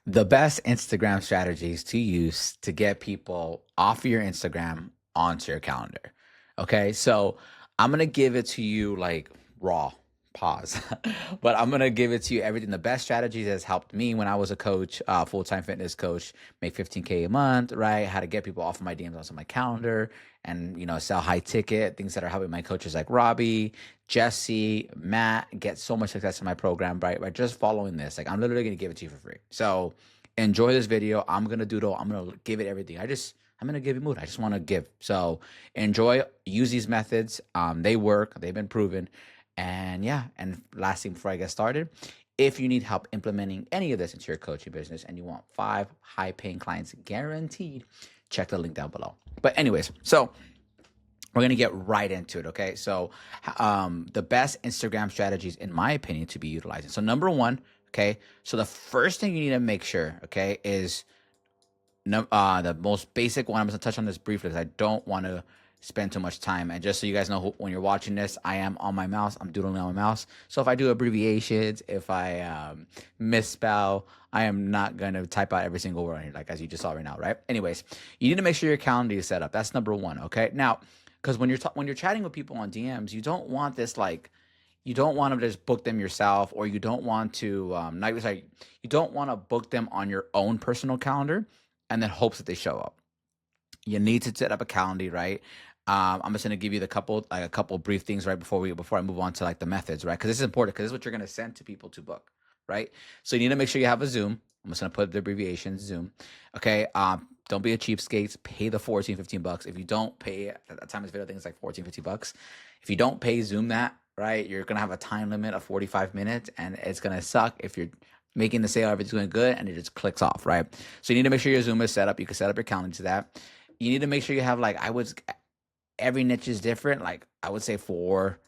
The best Instagram strategies to use to get people off your Instagram onto your calendar. Okay, so I'm gonna give it to you like raw, pause, but I'm gonna give it to you everything. The best strategies has helped me when I was a coach, full-time fitness coach, make 15K a month, right? How to get people off of my DMs onto my calendar and sell high ticket things that are helping my coaches like Robbie, Jesse, Matt get so much success in my program, right? By just following this. Like I'm literally gonna give it to you for free. So enjoy this video. I'm gonna doodle. I'm gonna give it everything. I'm gonna give you mood. I just want to give. So enjoy. Use these methods. They work. They've been proven. And yeah. And last thing before I get started, if you need help implementing any of this into your coaching business and you want 5 high-paying clients guaranteed, check the link down below. But anyways, so we're going to get right into it. Okay. So, the best Instagram strategies, in my opinion, to be utilizing. So number one, okay. So the first thing you need to make sure, okay, is the most basic one. I'm going to touch on this briefly because I don't want to spend too much time. And just so you guys know, when you're watching this, I am on my mouse. I'm doodling on my mouse. So if I do abbreviations, if I misspell, I am not going to type out every single word here, like as you just saw right now, right? Anyways, you need to make sure your calendar is set up. That's number one, okay? Now, because when you're chatting with people on DMs, you don't want this like you don't want to just book them yourself, or you don't want to not sorry, you don't want to book them on your own personal calendar and then hopes that they show up. You need to set up a calendar, right? I'm just gonna give you a couple brief things right before I move on to like the methods, right? Because this is important because this is what you're gonna send to people to book, right? So you need to make sure you have a Zoom. I'm just gonna put the abbreviation Zoom. Okay. Don't be a cheapskate. Pay the 14, $15. If you don't pay at the time of this video, I think it's like 14, $15. If you don't pay Zoom that, right, you're gonna have a time limit of 45 minutes and it's gonna suck if you're making the sale, everything's going good, and it just clicks off, right? So you need to make sure your Zoom is set up. You can set up your calendar to that. You need to make sure you have every niche is different. Like I would say 4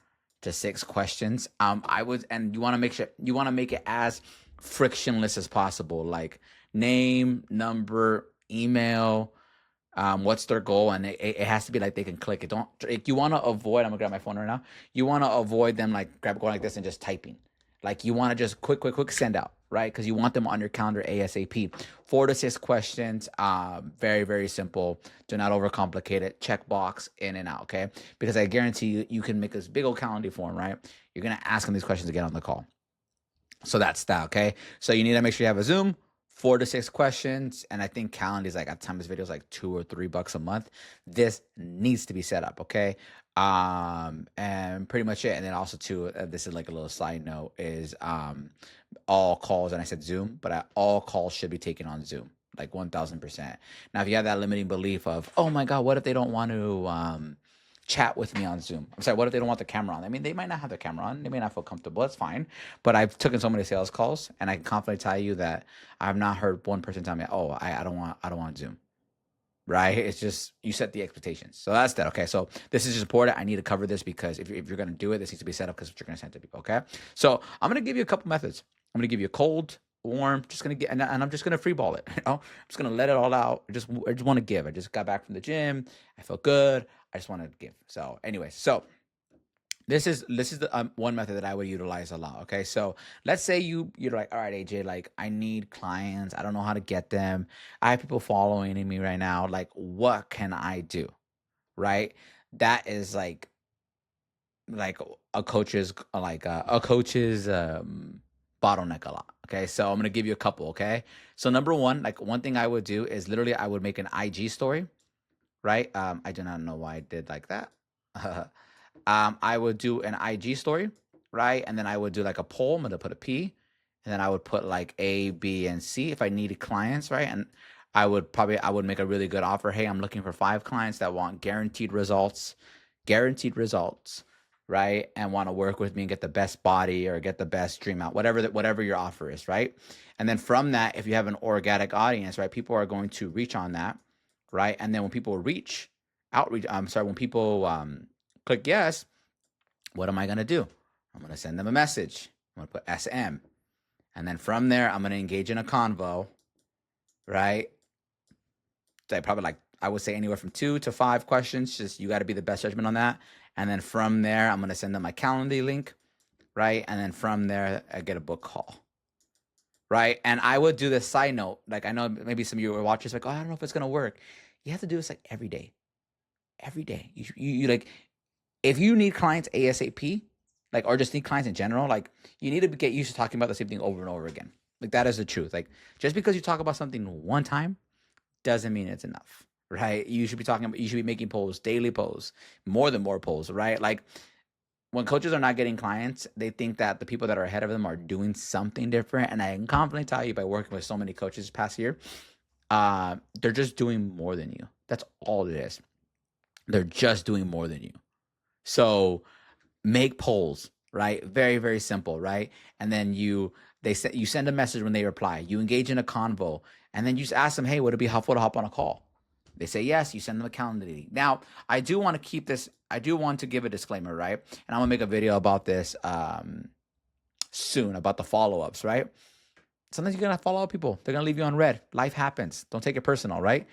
to 6 questions. And you want to make it as frictionless as possible. Like name, number, email, what's their goal, and it has to be like they can click it. Don't like, you want to avoid. I'm gonna grab my phone right now. You want to avoid them like going like this and just typing. Like you want to just quick send out, right? Because you want them on your calendar ASAP. 4 to 6 questions. Very, very simple. Do not overcomplicate it. Check box in and out, okay? Because I guarantee you can make this big old calendar form, right? You're gonna ask them these questions to get on the call. So that's that, okay? So you need to make sure you have a Zoom, 4 to 6 questions, and I think Calendly is like at the time of this video is like $2 or $3 a month. This needs to be set up, okay? And pretty much it. And then also too, this is like a little side note is all calls, and I said Zoom, but all calls should be taken on Zoom, like 1000%. Now, if you have that limiting belief of, oh my God, what if they don't want to chat with me on Zoom? I'm sorry, what if they don't want the camera on? I mean, they might not have the camera on. They may not feel comfortable. That's fine. But I've taken so many sales calls, and I can confidently tell you that I've not heard one person tell me, "Oh, I don't want Zoom." Right? It's just you set the expectations. So that's that. Okay. So this is just important. I need to cover this because if you're going to do it, this needs to be set up because what you're going to send to people. Okay. So I'm going to give you a couple methods. I'm going to give you a cold, warm, just going to get, and I'm just going to free ball it. I'm just going to let it all out. I just want to give. I just got back from the gym. I felt good. I just want to give. So anyways, so this is the one method that I would utilize a lot. Okay, so let's say you're like, all right, AJ, like I need clients. I don't know how to get them. I have people following me right now. Like, what can I do? Right? That is like a coach's bottleneck a lot. Okay, so I'm gonna give you a couple. Okay, so number one, like one thing I would do is literally I would make an IG story. Right? I do not know why I did like that. I would do an IG story, right? And then I would do like a poll. I'm gonna put a P, and then I would put like A, B, and C if I needed clients, right? And I would make a really good offer. Hey, I'm looking for 5 clients that want guaranteed results, right? And want to work with me and get the best body or get the best dream out, whatever your offer is, right? And then from that, if you have an organic audience, right, people are going to reach on that, right? And then when people when people click yes, what am I going to do? I'm going to send them a message. I'm going to put SM. And then from there, I'm going to engage in a convo, right? So I would say anywhere from 2 to 5 questions. Just you got to be the best judgment on that. And then from there, I'm going to send them my Calendly link, right? And then from there, I get a book call, right? And I would do this side note. Like I know maybe some of you are watchers like, oh, I don't know if it's gonna work. You have to do this like every day. Every day. You like if you need clients ASAP, like or just need clients in general, like you need to get used to talking about the same thing over and over again. Like that is the truth. Like just because you talk about something one time doesn't mean it's enough, right? You should be talking about, you should be making polls, daily polls, more polls, right? Like when coaches are not getting clients, they think that the people that are ahead of them are doing something different. And I can confidently tell you by working with so many coaches this past year, they're just doing more than you. That's all it is. They're just doing more than you. So make polls, right? Very, very simple, right? And then you send a message when they reply. You engage in a convo, and then you just ask them, hey, would it be helpful to hop on a call? They say yes, you send them a calendar meeting. Now, I do want to keep this, I do want to give a disclaimer, right? And I'm gonna make a video about this soon, about the follow-ups, right? Sometimes you're gonna follow up people. They're gonna leave you on red. Life happens. Don't take it personal, right?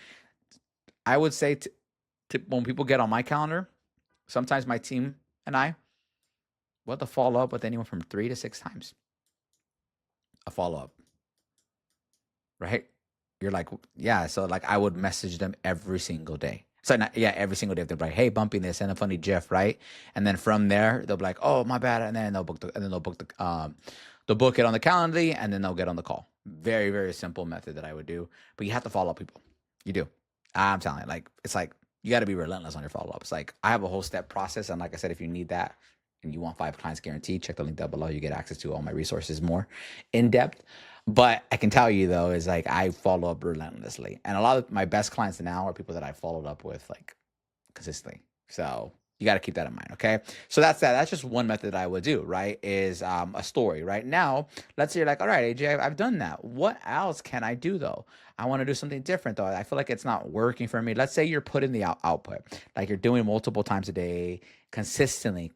I would say when people get on my calendar, sometimes my team and I, we'll have to follow up with anyone from 3 to 6 times. A follow-up, right? You're like, yeah. So like I would message them every single day. So not, yeah, every single day they'll be like, hey, bumping this and a funny GIF, right? And then from there they'll be like, oh my bad, and then they'll book it on the calendar, and then they'll get on the call. Very, very simple method that I would do, but you have to follow up people. You do. I'm telling you, like it's like you got to be relentless on your follow-ups. Like I have a whole step process, and like I said, if you need that and you want 5 clients guaranteed, check the link down below. You get access to all my resources more in depth. But I can tell you though, is like I follow up relentlessly. And a lot of my best clients now are people that I followed up with like consistently. So you got to keep that in mind. Okay. So that's that. That's just one method I would do, right? Is a story. Right now, let's say you're like, all right, AJ, I've done that. What else can I do though? I want to do something different though. I feel like it's not working for me. Let's say you're putting the output, like you're doing multiple times a day, consistently,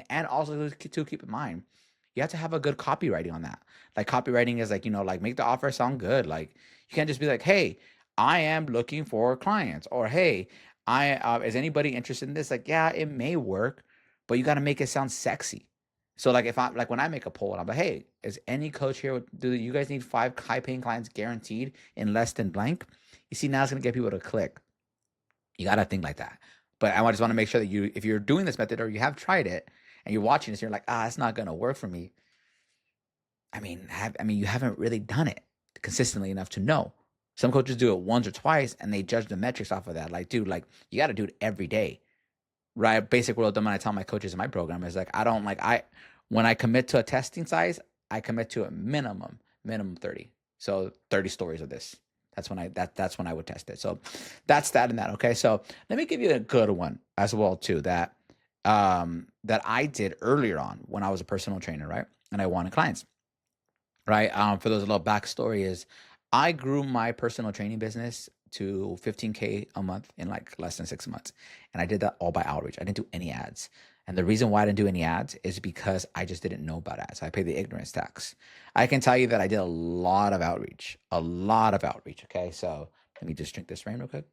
and also to keep in mind, you have to have a good copywriting on that. Like copywriting is like, like make the offer sound good. Like you can't just be like, hey, I am looking for clients, or hey, I is anybody interested in this? Like, yeah, it may work, but you got to make it sound sexy. So like if I like when I make a poll and I'm like, hey, is any coach here? Do you guys need 5 high-paying clients guaranteed in less than blank? You see, now it's gonna get people to click. You gotta think like that. But I just want to make sure that if you're doing this method or you have tried it and you're watching this, you're like, it's not gonna work for me. You haven't really done it consistently enough to know. Some coaches do it once or twice and they judge the metrics off of that. Like, dude, like you got to do it every day, right? Basic rule of thumb I tell my coaches in my program is like, when I commit to a testing size, I commit to a minimum 30. So 30 stories of this. That's when I would test it. So that's that and that. Okay. So let me give you a good one as well too, that I did earlier on when I was a personal trainer, right? And I wanted clients. Right. For those, a little backstory is I grew my personal training business to 15K a month in like less than 6 months. And I did that all by outreach. I didn't do any ads. And the reason why I didn't do any ads is because I just didn't know about ads. I paid the ignorance tax. I can tell you that I did a lot of outreach, Okay. So let me just drink this rain real quick.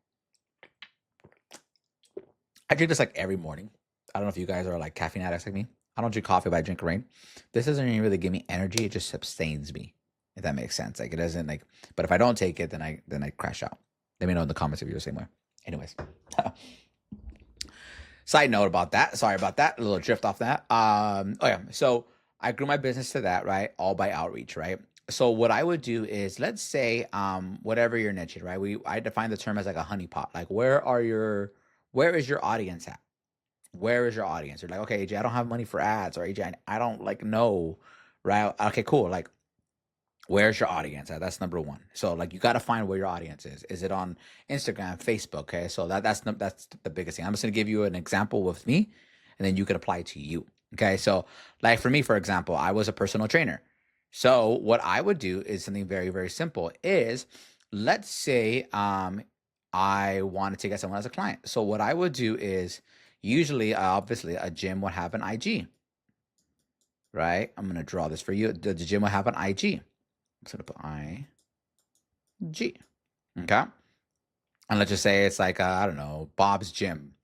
I drink this like every morning. I don't know if you guys are like caffeine addicts like me. I don't drink coffee, but I drink rain. This doesn't even really give me energy. It just sustains me, if that makes sense. Like it doesn't like, but if I don't take it, then I crash out. Let me know in the comments if you're the same way. Anyways, side note about that. Sorry about that. A little drift off that. Oh yeah. So I grew my business to that, right? All by outreach, right? So what I would do is, let's say, whatever your niche is, right? I define the term as like a honeypot. Like where is your audience at? Where is your audience? You're like, okay, AJ, I don't have money for ads, or AJ, I don't like know, right? Okay, cool. Like, where's your audience at? That's number one. So like, you got to find where your audience is. Is it on Instagram, Facebook? Okay, so that's the biggest thing. I'm just gonna give you an example with me, and then you can apply it to you. Okay, so like for me, for example, I was a personal trainer. So what I would do is something very, very simple. Is let's say I wanted to get someone as a client. So what I would do is usually, obviously, a gym would have an IG, right? I'm going to draw this for you. The gym will have an IG. I'm going to put IG. Okay. And let's just say it's like, I don't know, Bob's Gym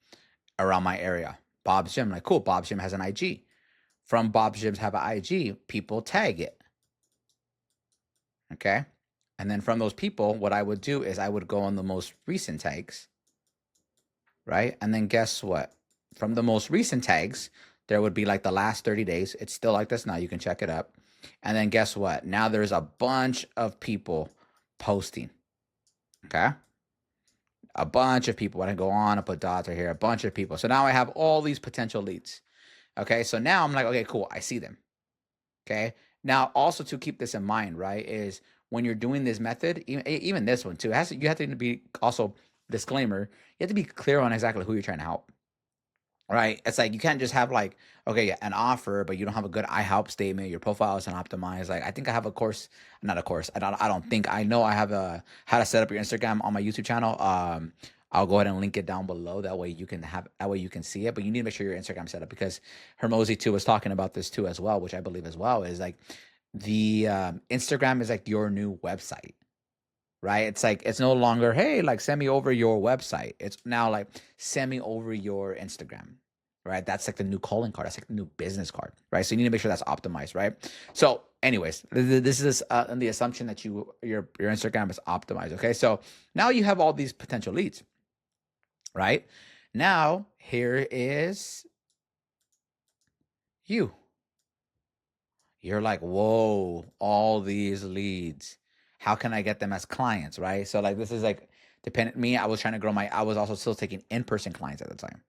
around my area. Bob's Gym. Like, cool. Bob's Gym has an IG. From Bob's Gyms have an IG, people tag it. Okay. And then from those people, what I would do is I would go on the most recent tags, right? And then guess what? From the most recent tags, there would be like the last 30 days. It's still like this now. You can check it up. And then guess what? Now there's a bunch of people posting. Okay. A bunch of people. When I go on and put dots right here, a bunch of people. So now I have all these potential leads. Okay. So now I'm like, okay, cool. I see them. Okay. Now, also to keep this in mind, right, is when you're doing this method, even this one too, you have to be also disclaimer. You have to be clear on exactly who you're trying to help. Right? It's like you can't just have like, okay, an offer, but you don't have a good I help statement. Your profile isn't optimized. Like I think I have a course, not a course. I don't think I know I have a how to set up your Instagram on my YouTube channel. I'll go ahead and link it down below. That way you can see it. But you need to make sure your Instagram set up because Hermosi too was talking about this too as well, which I believe as well is like the Instagram is like your new website. Right? It's like it's no longer, hey, like send me over your website. It's now like send me over your Instagram. Right? That's like the new calling card. That's like the new business card. Right? So you need to make sure that's optimized, right? So, anyways, this is the assumption that your Instagram is optimized. Okay. So now you have all these potential leads. Right? Now, here is you. You're like, whoa, all these leads. How can I get them as clients, right? So like this is like dependent me. I was trying to grow I was also still taking in-person clients at the time.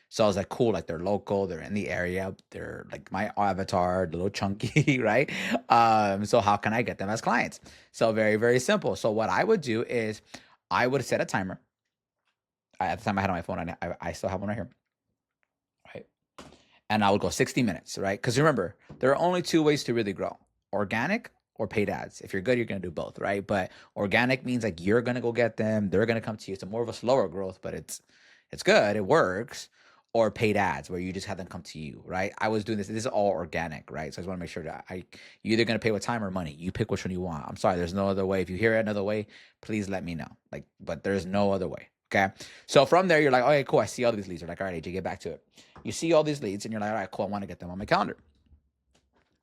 So I was like, cool, like they're local, they're in the area, they're like my avatar, a little chunky, right? So how can I get them as clients? So very, very simple. So what I would do is I would set a timer. At the time I had on my phone, I still have one right here. Right. And I would go 60 minutes, right? Because remember, there are only two ways to really grow: organic or paid ads. If you're good, you're going to do both, right? But organic means like you're going to go get them, they're going to come to you. It's more of a slower growth, but it's good, it works. Or paid ads where you just have them come to you, right? I was doing this. This is all organic, right? So I just want to make sure that you either going to pay with time or money. You pick which one you want. I'm sorry, there's no other way. If you hear it another way, please let me know. Like, but there's no other way. Okay. So from there, you're like, okay, cool. I see all these leads. You're like, all right, AJ, get back to it. You see all these leads and you're like, all right, cool. I want to get them on my calendar.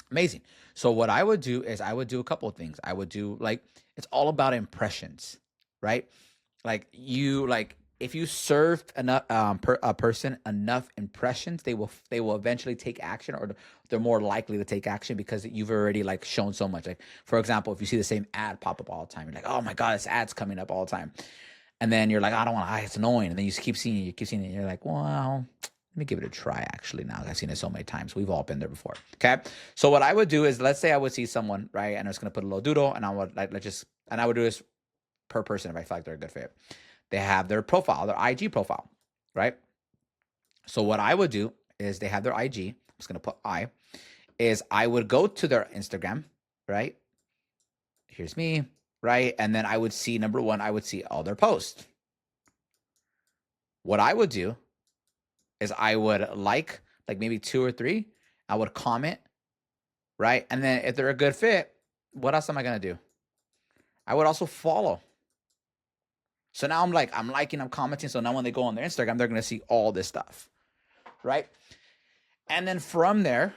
Amazing. So what I would do is I would do a couple of things. I would do like, it's all about impressions, right? Like if you served enough a person enough impressions, they will eventually take action, or they're more likely to take action because you've already like shown so much. Like for example, if you see the same ad pop up all the time, you're like, oh my god, this ad's coming up all the time, and then you're like, I don't want to, it's annoying, and then you keep seeing it, and you're like, well, let me give it a try. Actually, now I've seen it so many times, we've all been there before. Okay, so what I would do is, let's say I would see someone, right, and I was gonna put a little doodle, and I would like and I would do this per person if I feel like they're a good fit. They have their profile, their IG profile, right? So what I would do is they have their IG. I'm just going to put I would go to their Instagram, right? Here's me, right? And then I would see, number one, I would see all their posts. What I would do is I would like maybe 2 or 3. I would comment, right? And then if they're a good fit, what else am I going to do? I would also follow. So now I'm liking, I'm commenting. So now when they go on their Instagram, they're going to see all this stuff, right? And then from there,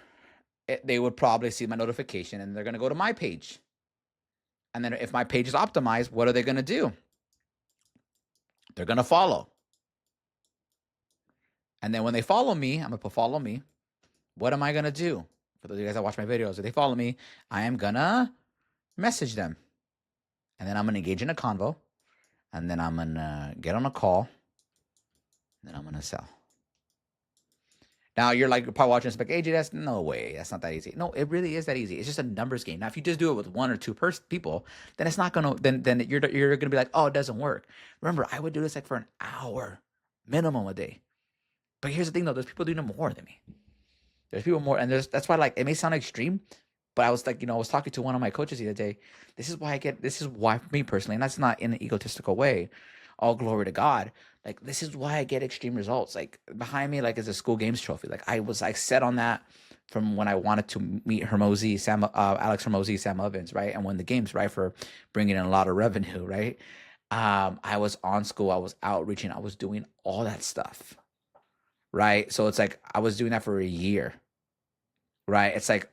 they would probably see my notification and they're going to go to my page. And then if my page is optimized, what are they going to do? They're going to follow. And then when they follow me, I'm going to put follow me. What am I going to do? For those of you guys that watch my videos, if they follow me, I am going to message them. And then I'm going to engage in a convo. And then I'm going to get on a call. And then I'm going to sell. Now you're like probably watching this like, AJ, that's no way. That's not that easy. No, it really is that easy. It's just a numbers game. Now, if you just do it with 1 or 2 people, then it's not gonna. Then you're gonna be like, oh, it doesn't work. Remember, I would do this like for an hour minimum a day. But here's the thing, though. There's people doing it more than me. There's people more, and that's why like it may sound extreme, but I was like, I was talking to one of my coaches the other day. This is why me personally, and that's not in an egotistical way. All glory to God. Like, this is why I get extreme results. Like, behind me, like, is a school games trophy. Like, I was like set on that from when I wanted to meet Alex Hormozi, Sam Ovens, right? And win the games, right? For bringing in a lot of revenue, right? I was on school. I was outreaching. I was doing all that stuff, right? So it's like I was doing that for a year, right? It's like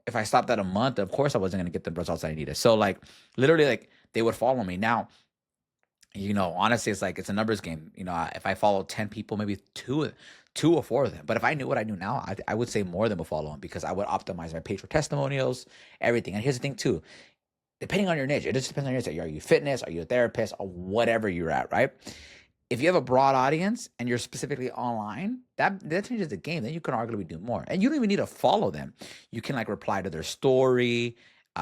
if I stopped at a month, of course I wasn't gonna get the results I needed. So like literally like they would follow me. Now, honestly, it's like it's a numbers game. If I follow 10 people, maybe two or four of them. But if I knew what I knew now, I would say more than would follow them because I would optimize my page for testimonials, everything. And here's the thing too, depending on your niche, it just depends on your niche. Are you fitness? Are you a therapist? Or whatever you're at, right? If you have a broad audience and you're specifically online, that changes the game. Then you can arguably do more, and you don't even need to follow them. You can like reply to their story,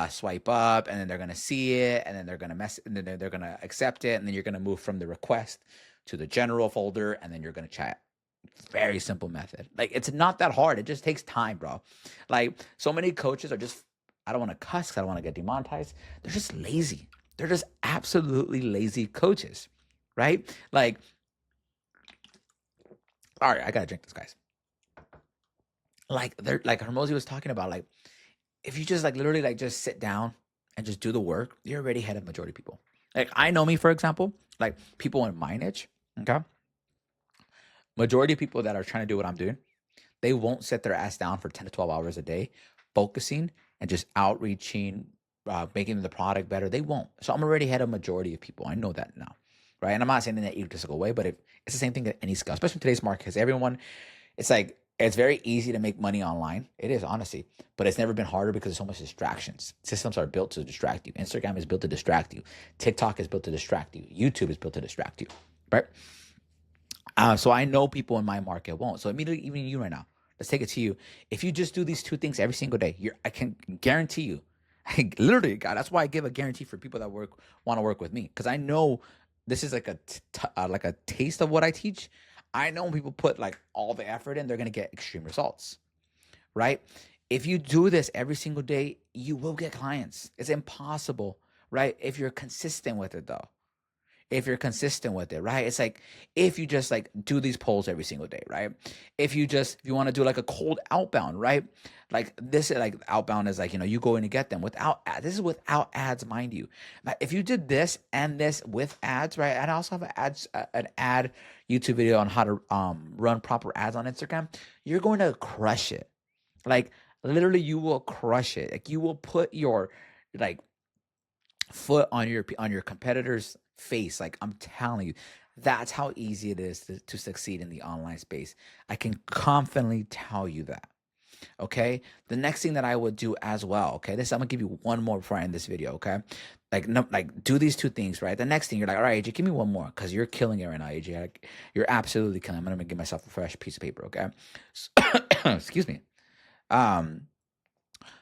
swipe up, and then they're gonna see it, and then they're gonna and then they're gonna accept it, and then you're gonna move from the request to the general folder, and then you're gonna chat. Very simple method. Like it's not that hard. It just takes time, bro. Like so many coaches are just, I don't want to cuss 'cause I don't want to get demonetized. They're just lazy. They're just absolutely lazy coaches, right? Like, all right, I gotta drink this, guys. Like they're like Hermosi was talking about, like if you just like literally like just sit down and just do the work, you're already ahead of majority of people. Like I know me, for example, like people in my niche, okay? Majority of people that are trying to do what I'm doing, they won't sit their ass down for 10 to 12 hours a day focusing and just outreaching, making the product better. They won't. So I'm already ahead of majority of people. I know that now, right? And I'm not saying in an egotistical way, but it's the same thing at any scale, especially in today's market, because everyone, it's like, it's very easy to make money online. It is, honestly, but it's never been harder because there's so much distractions. Systems are built to distract you. Instagram is built to distract you. TikTok is built to distract you. YouTube is built to distract you, right? So I know people in my market won't. So immediately, even you right now, let's take it to you. If you just do these two things every single day, I can guarantee you, literally, God, that's why I give a guarantee for people that want to work with me, because I know this is like like a taste of what I teach. I know when people put like all the effort in, they're gonna get extreme results, right? If you do this every single day, you will get clients. It's impossible, right? If you're consistent with it, though, if you're consistent with it, right? It's like if you just like do these polls every single day, right? If you want to do like a cold outbound, right? Like this, like outbound is like, you go in and get them without this is without ads, mind you. But if you did this and this with ads, right? And I also have an ad YouTube video on how to run proper ads on Instagram. You're going to crush it. Like literally, you will crush it. Like you will put your like foot on your competitor's face. Like I'm telling you, that's how easy it is to succeed in the online space. I can confidently tell you that. Okay. The next thing that I would do as well. Okay. I'm gonna give you one more before I end this video. Okay. Like no, like do these two things, right? The next thing you're like, all right, AJ, give me one more because you're killing it right now, AJ. Like, you're absolutely killing. I'm gonna give myself a fresh piece of paper. Okay. Excuse me. Um,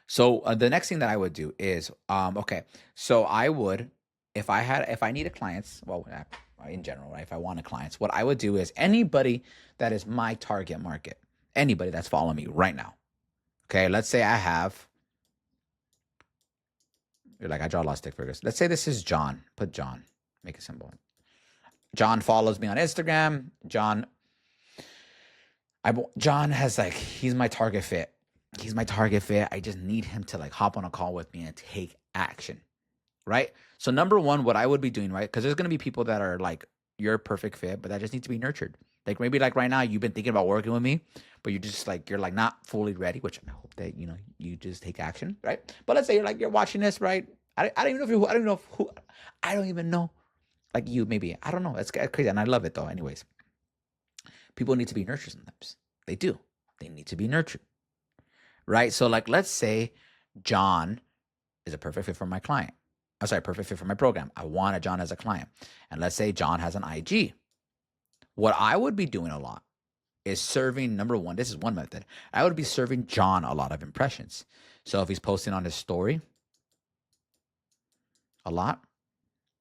so the next thing that I would do is, okay, so I would, if I needed clients, well, in general, right? If I wanted clients, what I would do is anybody that is my target market, anybody that's following me right now. Okay, let's say I have, you're like, I draw a lot of stick figures. Let's say this is John. Put John, make it simple. John follows me on Instagram. John has like, he's my target fit. He's my target fit. I just need him to like hop on a call with me and take action, right? So number one, what I would be doing, right? Because there's gonna be people that are like you're a perfect fit, but that just need to be nurtured. Like maybe like right now you've been thinking about working with me, but you're like not fully ready. Which I hope that you just take action, right? But let's say you're watching this, right? I don't even know if you I don't know if who I don't even know. Like you maybe I don't know. It's crazy, and I love it though. Anyways, people need to be nurtured sometimes. They do. They need to be nurtured, right? So like let's say John is a perfect fit for my client. I'm sorry, perfect fit for my program. I want a John as a client. And let's say John has an IG. What I would be doing a lot is serving, number one, this is one method. I would be serving John a lot of impressions. So if he's posting on his story a lot,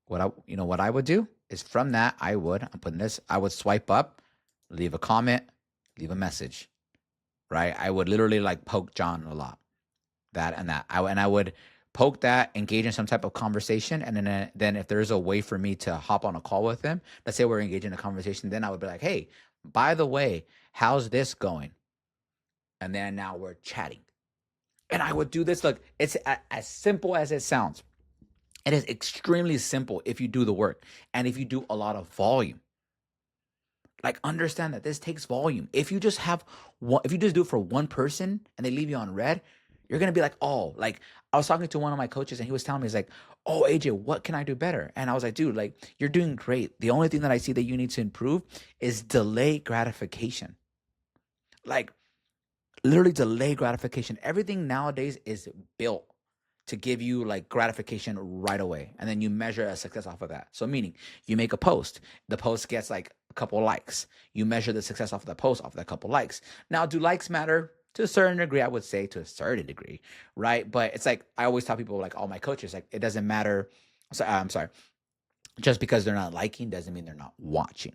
what I would do is from that, I would swipe up, leave a comment, leave a message, right? I would literally like poke John a lot. That and that. I would poke that, engage in some type of conversation, and then if there's a way for me to hop on a call with him, let's say we're engaging in a conversation, then I would be like, hey, by the way, how's this going? And then now we're chatting. And I would do this. Look, it's as simple as it sounds. It is extremely simple if you do the work and if you do a lot of volume. Like understand that this takes volume. If you just do it for one person and they leave you on red, You're gonna be like, oh, like I was talking to one of my coaches and he was telling me, he's like, oh, AJ, what can I do better? And I was like, dude, like you're doing great. The only thing that I see that you need to improve is delay gratification. Like literally delay gratification. Everything nowadays is built to give you like gratification right away. And then you measure a success off of that. So meaning you make a post, the post gets like a couple likes. You measure the success off of the post off that couple likes. Now, do likes matter? To a certain degree, I would say to a certain degree, right? But it's like I always tell people, like all my coaches, like it doesn't matter. So, I'm sorry, just because they're not liking doesn't mean they're not watching.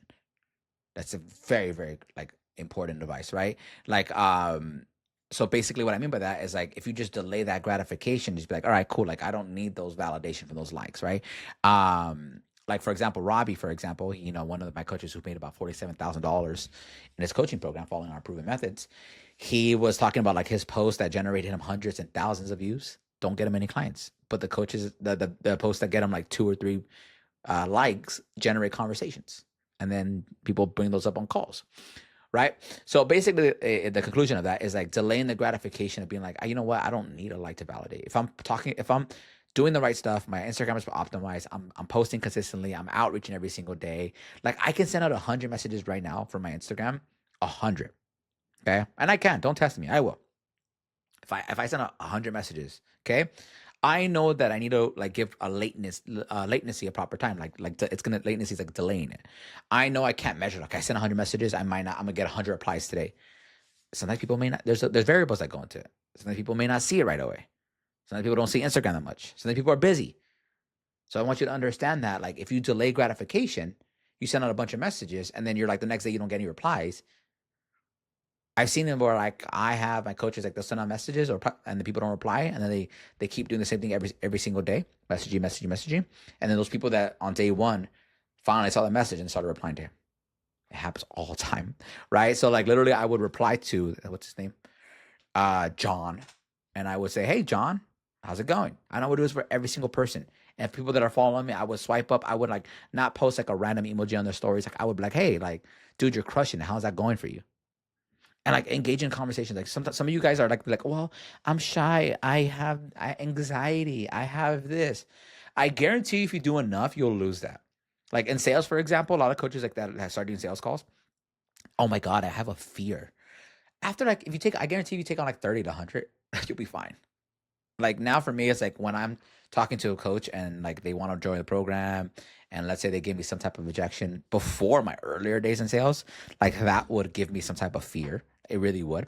That's a very, very like important device, right? Like, so basically what I mean by that is like if you just delay that gratification, just be like, all right, cool. Like I don't need those validation from those likes, right? Like for example, Robbie, for example, one of my coaches who made about $47,000 in his coaching program following our proven methods, he was talking about like his posts that generated him hundreds and thousands of views don't get him any clients, but the coaches, the posts that get him like 2 or 3 likes generate conversations, and then people bring those up on calls, right? So basically, the conclusion of that is like delaying the gratification of being like, you know what, I don't need a like to validate. If I'm doing the right stuff, my Instagram is optimized. I'm posting consistently. I'm outreaching every single day. Like I can send out 100 messages right now for my Instagram, 100. Okay, and I can. Don't test me. I will. If I send out 100 messages, okay, I know that I need to like give a latency a proper time. It's gonna latency is like delaying it. I know I can't measure. Like I send 100 messages, I'm gonna get 100 replies today. Sometimes people may not. There's variables that go into it. Sometimes people may not see it right away. Sometimes people don't see Instagram that much. Sometimes people are busy. So I want you to understand that like if you delay gratification, you send out a bunch of messages, and then you're like the next day you don't get any replies. I've seen them where like I have my coaches like they'll send out messages and the people don't reply, and then they keep doing the same thing every single day, messaging, and then those people that on day one finally saw the message and started replying to him. It happens all the time, right? So like literally, I would reply to what's his name, John, and I would say, "Hey, John, how's it going?" I know I would do this for every single person. And people that are following me, I would swipe up. I would like not post like a random emoji on their stories. Like I would be like, "Hey, like, dude, you're crushing it. How's that going for you?" And like engage in conversations. Like some of you guys are like, well, I'm shy. I have anxiety. I have this. I guarantee you, if you do enough, you'll lose that. Like in sales, for example, a lot of coaches like that start doing sales calls. Oh my God, I have a fear. After like, I guarantee if you take on like 30 to 100, you'll be fine. Like now for me, it's like when I'm talking to a coach and like they want to join the program, and let's say they give me some type of rejection before my earlier days in sales, like that would give me some type of fear. It really would.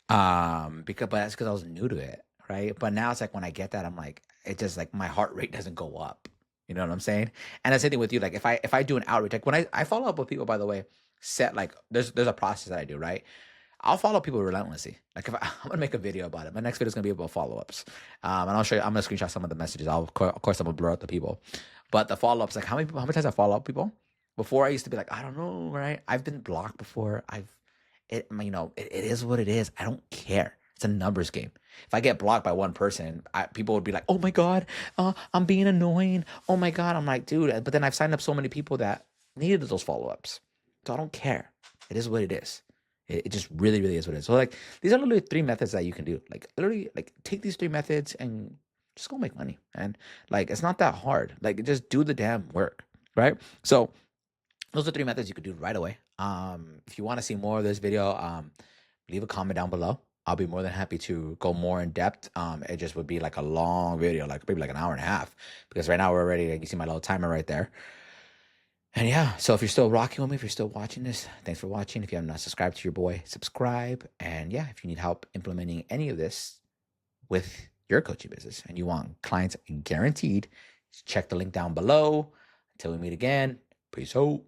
But that's because I was new to it, right? But now it's like when I get that, I'm like, it just like my heart rate doesn't go up. You know what I'm saying? And the same thing with you. Like if I do an outreach, like when I follow up with people, by the way, set like there's a process that I do, right? I'll follow people relentlessly. Like if I'm gonna make a video about it, my next video is gonna be about follow-ups, and I'll show you. I'm gonna screenshot some of the messages. Of course, I'm gonna blur out the people, but the follow-ups, like how many times I follow up people? Before I used to be like, I don't know, right? I've been blocked before. It is what it is. I don't care. It's a numbers game. If I get blocked by one person, people would be like, "Oh my God, I'm being annoying. Oh my God," I'm like, dude. But then I've signed up so many people that needed those follow-ups, so I don't care. It is what it is. It just really, really is what it is. So like these are literally 3 methods that you can do. Like literally, like take these 3 methods and just go make money. And like it's not that hard. Like just do the damn work, right? So those are 3 methods you could do right away. If you want to see more of this video, leave a comment down below. I'll be more than happy to go more in depth. It just would be like a long video, like maybe like an hour and a half, because right now we're already, like, you see my little timer right there. And yeah, so if you're still rocking with me, if you're still watching this, thanks for watching. If you have not subscribed to your boy, subscribe. And yeah, if you need help implementing any of this with your coaching business and you want clients guaranteed, check the link down below. Until we meet again, peace out.